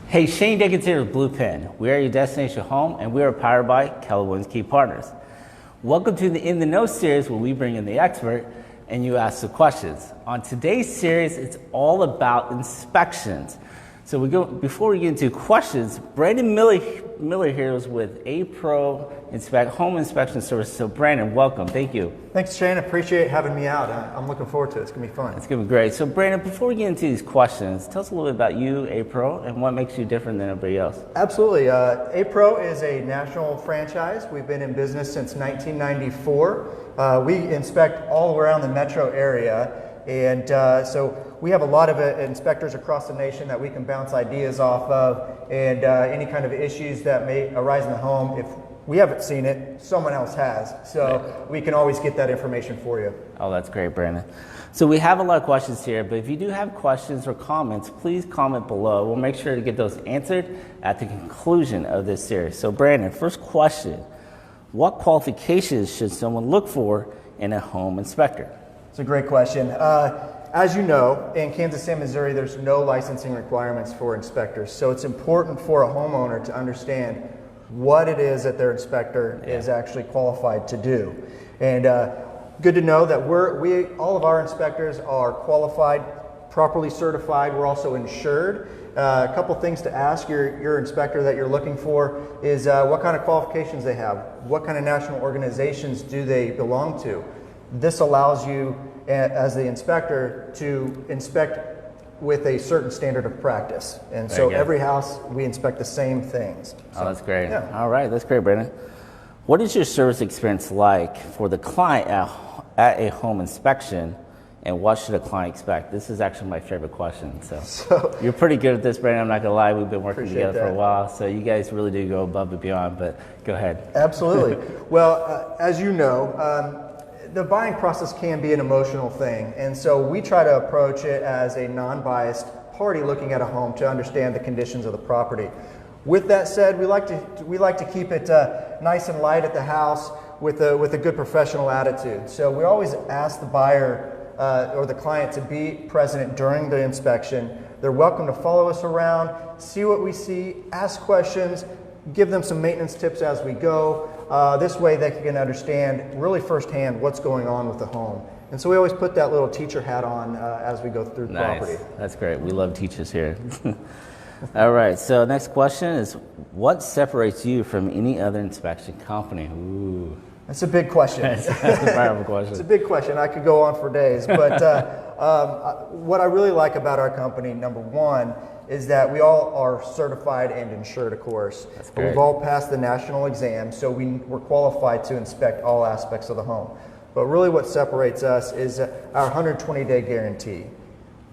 Hey, Shane Dickens here with BluePin. We are your destination home, and we are powered by Keller Williams Key Partners. Welcome to the In the Know series, where we bring in the expert and you ask the questions. On today's series, it's all about inspections. So before we get into questions, Brandon Miller here is with A-Pro Home Inspection Service. So Brandon, welcome. Thank you. Thanks, Shane. I appreciate having me out. I'm looking forward to it. It's going to be fun. It's going to be great. So Brandon, before we get into these questions, tell us a little bit about you, A-Pro, and what makes you different than everybody else. Absolutely. A-Pro is a national franchise. We've been in business since 1994. We inspect all around the metro area. And so we have a lot of inspectors across the nation that we can bounce ideas off of, and any kind of issues that may arise in the home. If we haven't seen it, someone else has. So we can always get that information for you. Oh, that's great, Brandon. So we have a lot of questions here, but if you do have questions or comments, please comment below. We'll make sure to get those answered at the conclusion of this series. So Brandon, first question: what qualifications should someone look for in a home inspector? It's a great question. As you know, in Kansas City, Missouri, there's no licensing requirements for inspectors. So it's important for a homeowner to understand what it is that their inspector is actually qualified to do. And good to know that all of our inspectors are qualified, properly certified. We're also insured. A couple things to ask your inspector that you're looking for is what kind of qualifications they have, what kind of national organizations do they belong to. This allows you, as the inspector, to inspect with a certain standard of practice. And so every house, we inspect the same things. Oh, that's great. Yeah. All right, that's great, Brandon. What is your service experience like for the client at a home inspection, and what should a client expect? This is actually my favorite question. So you're pretty good at this, Brandon. I'm not going to lie. We've been working together for a while, so you guys really do go above and beyond, but go ahead. Absolutely. Well, as you know, the buying process can be an emotional thing, and so we try to approach it as a non-biased party looking at a home to understand the conditions of the property. With that said, we like to keep it nice and light at the house with a good professional attitude. So we always ask the buyer or the client to be present during the inspection. They're welcome to follow us around, see what we see, ask questions, give them some maintenance tips as we go. This way they can understand really firsthand what's going on with the home. And so we always put that little teacher hat on as we go through the property. That's great. We love teachers here. All right, so next question is, what separates you from any other inspection company? Ooh. That's a big question. That's a powerful question. It's a big question. I could go on for days. But what I really like about our company, number one, is that we all are certified and insured, of course. That's great. We've all passed the national exam, so we're qualified to inspect all aspects of the home. But really what separates us is our 120-day guarantee.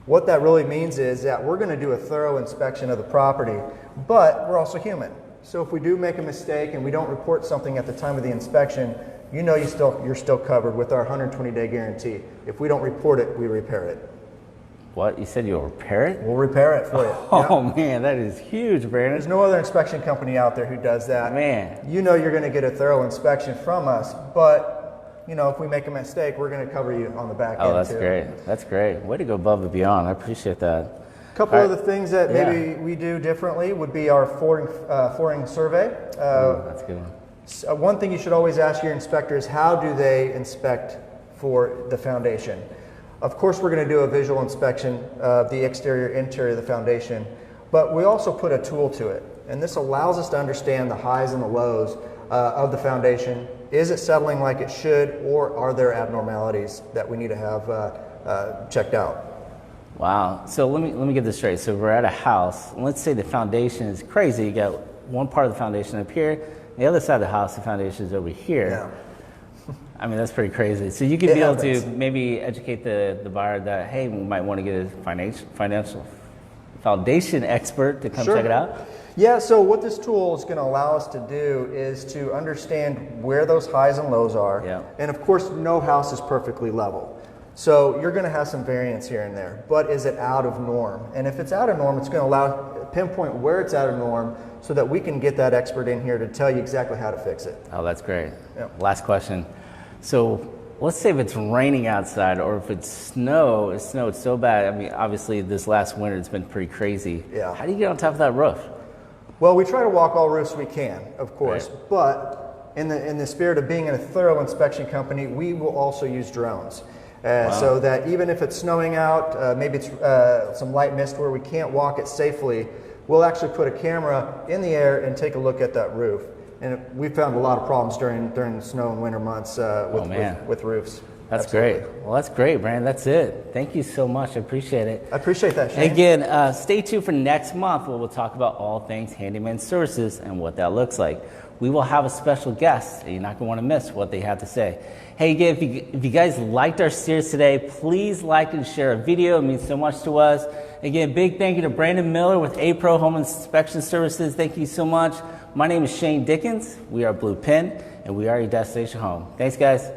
What that really means is that we're going to do a thorough inspection of the property, but we're also human. So if we do make a mistake and we don't report something at the time of the inspection, you know you're still covered with our 120-day guarantee. If we don't report it, we repair it. What? You said you'll repair it? We'll repair it for you. Oh, man, that is huge, Brandon. There's no other inspection company out there who does that. Man. You know you're going to get a thorough inspection from us, but you know if we make a mistake, we're going to cover you on the back end. Oh, that's great. That's great. Way to go above and beyond. I appreciate that. A couple other things that maybe we do differently would be our flooring survey. That's a good one. One thing you should always ask your inspector is how do they inspect for the foundation? Of course, we're going to do a visual inspection of the exterior, interior of the foundation, but we also put a tool to it. And this allows us to understand the highs and the lows of the foundation. Is it settling like it should, or are there abnormalities that we need to have checked out? Wow. So let me get this straight. So we're at a house. Let's say the foundation is crazy. You got one part of the foundation up here, the other side of the house, the foundation is over here. Yeah. I mean, that's pretty crazy. So you could be able to maybe educate the buyer that, hey, we might want to get a financial foundation expert to come check it out. Yeah, so what this tool is going to allow us to do is to understand where those highs and lows are. Yeah. And of course, no house is perfectly level. So you're going to have some variance here and there, but is it out of norm? And if it's out of norm, it's going to pinpoint where it's out of norm so that we can get that expert in here to tell you exactly how to fix it. Oh, that's great. Yep. Last question. So let's say if it's raining outside or if it's snow, it snowed so bad. I mean, obviously this last winter it's been pretty crazy. Yeah. How do you get on top of that roof? Well, we try to walk all roofs we can, of course, Right. but in the spirit of being a thorough inspection company, we will also use drones. So that even if it's snowing out, maybe it's some light mist where we can't walk it safely, we'll actually put a camera in the air and take a look at that roof. And we found a lot of problems during the snow and winter months with roofs. That's Absolutely. great. Well, that's great, Brandon. That's it. Thank you so much. I appreciate it. I appreciate that, Shane. Again, stay tuned for next month where we'll talk about all things handyman services and what that looks like. We will have a special guest, and you're not going to want to miss what they have to say. Hey, again, if you guys liked our series today, please like and share our video. It means so much to us. Again, big thank you to Brandon Miller with A-Pro Home Inspection Services. Thank you so much. My name is Shane Dickens. We are BluePin, and we are your destination home. Thanks, guys.